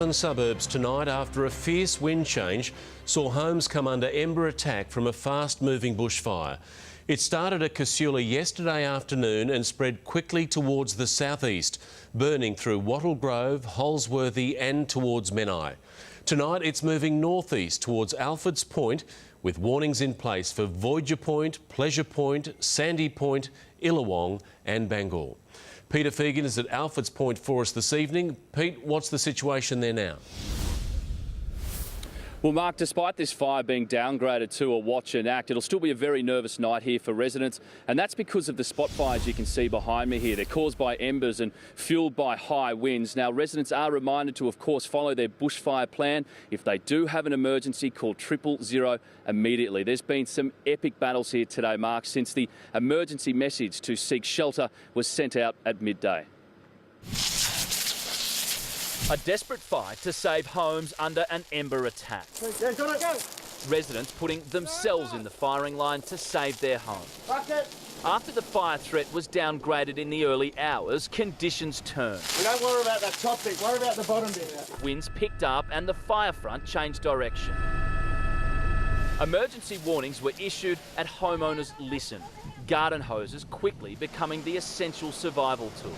Suburbs tonight after a fierce wind change saw homes come under ember attack from a fast-moving bushfire. It started at Casula yesterday afternoon and spread quickly towards the southeast, burning through Wattle Grove, Holsworthy and towards Menai. Tonight it's moving northeast towards Alfred's Point, with warnings in place for Voyager Point, Pleasure Point, Sandy Point, Illawong and Bangor. Peter Fegan is at Alfred's Point for us this evening. Pete, what's the situation there now? Well, Mark, despite this fire being downgraded to a watch and act, it'll still be a very nervous night here for residents, and that's because of the spot fires you can see behind me here. They're caused by embers and fuelled by high winds. Now, residents are reminded to, of course, follow their bushfire plan. If they do have an emergency, call 000 immediately. There's been some epic battles here today, Mark, since the emergency message to seek shelter was sent out at midday. A desperate fight to save homes under an ember attack. Residents putting themselves in the firing line to save their homes. After the fire threat was downgraded in the early hours, conditions turned. We don't worry about that top bit, worry about the bottom bit. Winds picked up and the fire front changed direction. Emergency warnings were issued and homeowners listened. Garden hoses quickly becoming the essential survival tool.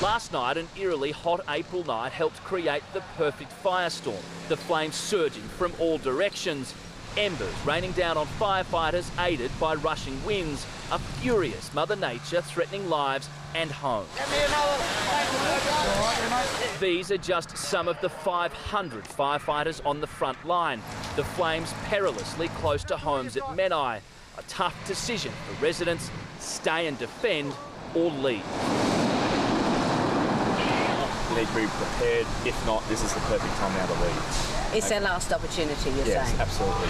Last night, an eerily hot April night helped create the perfect firestorm. The flames surging from all directions. Embers raining down on firefighters aided by rushing winds. A furious Mother Nature threatening lives and homes. These are just some of the 500 firefighters on the front line. The flames perilously close to homes at Menai. A tough decision for residents: stay and defend or leave. You need to be prepared. If not, this is the perfect time now to leave. It's their last opportunity, you're saying? Yes, absolutely.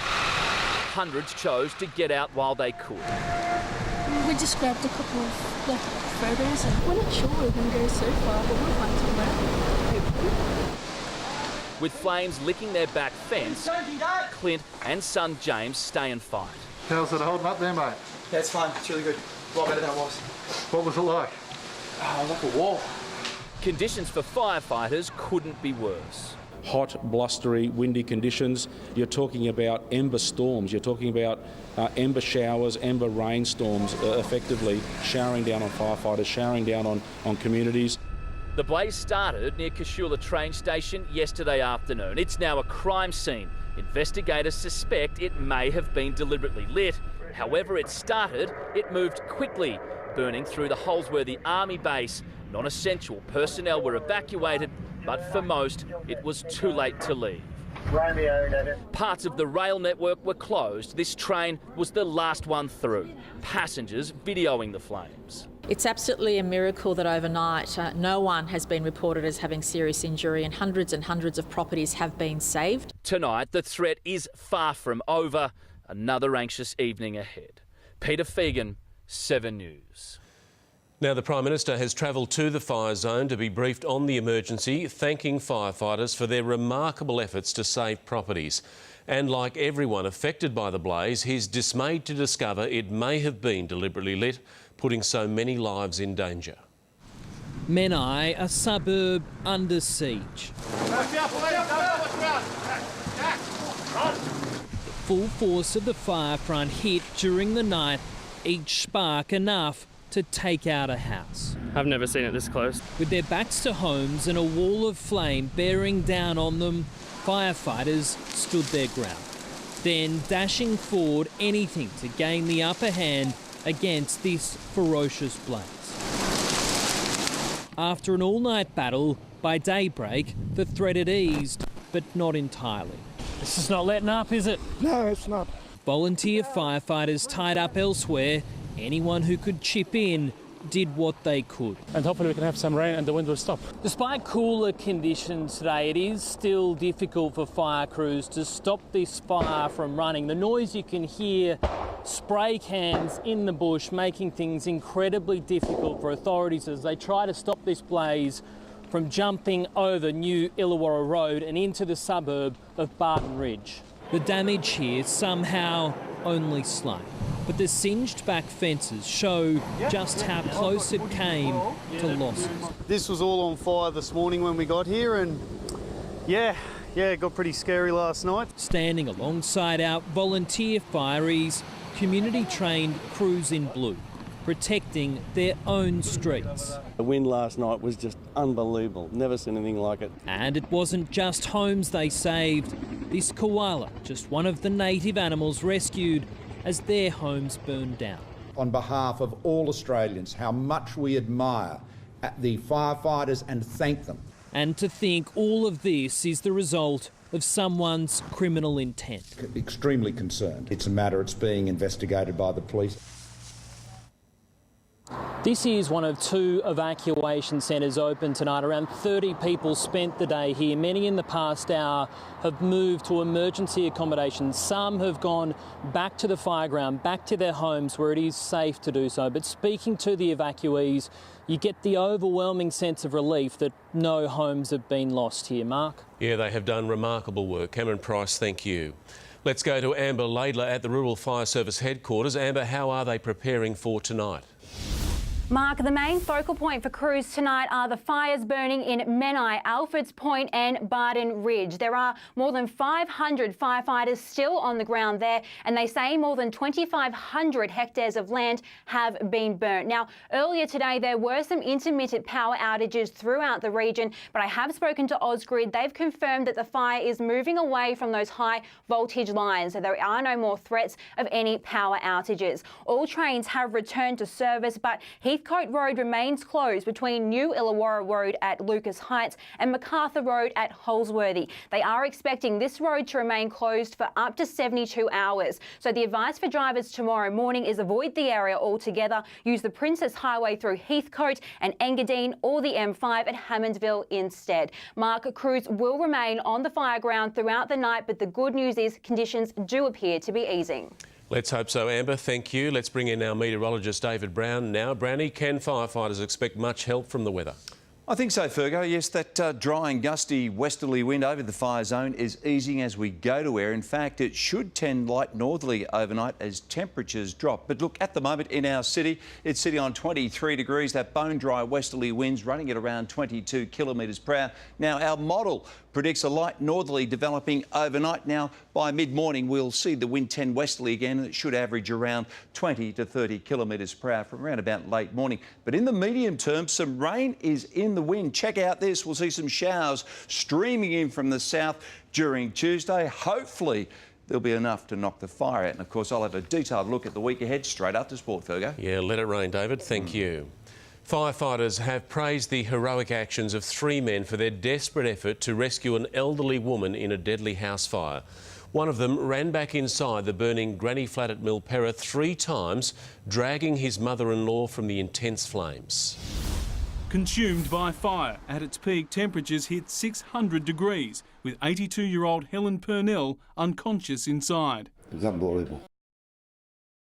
Hundreds chose to get out while they could. We just grabbed a couple of photos and we're not sure we're going to go so far, but we'll find somewhere. With flames licking their back fence, Clint and son James stay and fight. How's it holding up there, mate? Yeah, it's fine. It's really good. A lot better than it was. What was it like? Like a wall. Conditions for firefighters couldn't be worse. Hot, blustery, windy conditions. You're talking about ember storms. You're talking about ember showers, ember rainstorms, effectively showering down on firefighters, showering down on communities. The blaze started near Casula train station yesterday afternoon. It's now a crime scene. Investigators suspect it may have been deliberately lit. However it started, it moved quickly, burning through the Holsworthy Army base. Non-essential personnel were evacuated, but for most, it was too late to leave. Parts of the rail network were closed. This train was the last one through. Passengers videoing the flames. It's absolutely a miracle that overnight no one has been reported as having serious injury and hundreds of properties have been saved. Tonight, the threat is far from over. Another anxious evening ahead. Peter Fegan, 7 News. Now, the Prime Minister has travelled to the fire zone to be briefed on the emergency, thanking firefighters for their remarkable efforts to save properties. And like everyone affected by the blaze, he's dismayed to discover it may have been deliberately lit, putting so many lives in danger. Menai, a suburb under siege. The full force of the fire front hit during the night, each spark enough to take out a house. I've never seen it this close. With their backs to homes and a wall of flame bearing down on them, firefighters stood their ground, then dashing forward anything to gain the upper hand against this ferocious blaze. After an all-night battle, by daybreak, the threat had eased, but not entirely. This is not letting up, is it? No, it's not. Volunteer firefighters tied up elsewhere. Anyone who could chip in did what they could. And hopefully we can have some rain and the wind will stop. Despite cooler conditions today, it is still difficult for fire crews to stop this fire from running. The noise you can hear, spray cans in the bush, making things incredibly difficult for authorities as they try to stop this blaze from jumping over New Illawarra Road and into the suburb of Barton Ridge. The damage here somehow only slight, but the singed back fences show just how close it came to losses. This was all on fire this morning when we got here, and yeah, it got pretty scary last night. Standing alongside our volunteer fireys, community-trained crews in blue, protecting their own streets. The wind last night was just unbelievable. Never seen anything like it. And it wasn't just homes they saved. This koala, just one of the native animals rescued as their homes burned down. On behalf of all Australians, how much we admire the firefighters and thank them. And to think all of this is the result of someone's criminal intent. Extremely concerned. It's a matter it's being investigated by the police. This is one of 2 evacuation centres open tonight. Around 30 people spent the day here. Many in the past hour have moved to emergency accommodation. Some have gone back to the fireground, back to their homes where it is safe to do so. But speaking to the evacuees, you get the overwhelming sense of relief that no homes have been lost here. Mark? Yeah, they have done remarkable work. Cameron Price, thank you. Let's go to Amber Laidler at the Rural Fire Service headquarters. Amber, how are they preparing for tonight? Mark, the main focal point for crews tonight are the fires burning in Menai, Alfords Point and Barden Ridge. There are more than 500 firefighters still on the ground there, and they say more than 2,500 hectares of land have been burnt. Now, earlier today there were some intermittent power outages throughout the region, but I have spoken to Ausgrid. They've confirmed that the fire is moving away from those high voltage lines, so there are no more threats of any power outages. All trains have returned to service, but Heathcote Road remains closed between New Illawarra Road at Lucas Heights and MacArthur Road at Holsworthy. They are expecting this road to remain closed for up to 72 hours. So the advice for drivers tomorrow morning is avoid the area altogether. Use the Princess Highway through Heathcote and Engadine or the M5 at Hammondville instead. Mark, crews will remain on the fire ground throughout the night, but the good news is conditions do appear to be easing. Let's hope so, Amber. Thank you. Let's bring in our meteorologist, David Brown, now. Brownie, can firefighters expect much help from the weather? I think so, Fergo. Yes, that dry and gusty westerly wind over the fire zone is easing as we go to air. In fact, it should tend light northerly overnight as temperatures drop. But look, at the moment in our city, it's sitting on 23 degrees. That bone dry westerly wind's running at around 22 kilometres per hour. Now, our model predicts a light northerly developing overnight. Now, by mid-morning, we'll see the wind tend westerly again, and it should average around 20 to 30 kilometres per hour from around about late morning. But in the medium term, some rain is in the wind. Check out this. We'll see some showers streaming in from the south during Tuesday. Hopefully, there'll be enough to knock the fire out. And, of course, I'll have a detailed look at the week ahead straight after sport, Fergo. Yeah, let it rain, David. Thank you. Firefighters have praised the heroic actions of 3 men for their desperate effort to rescue an elderly woman in a deadly house fire. One of them ran back inside the burning granny flat at Milperra 3 times, dragging his mother-in-law from the intense flames. Consumed by fire, at its peak temperatures hit 600 degrees, with 82-year-old Helen Purnell unconscious inside. It was unbelievable.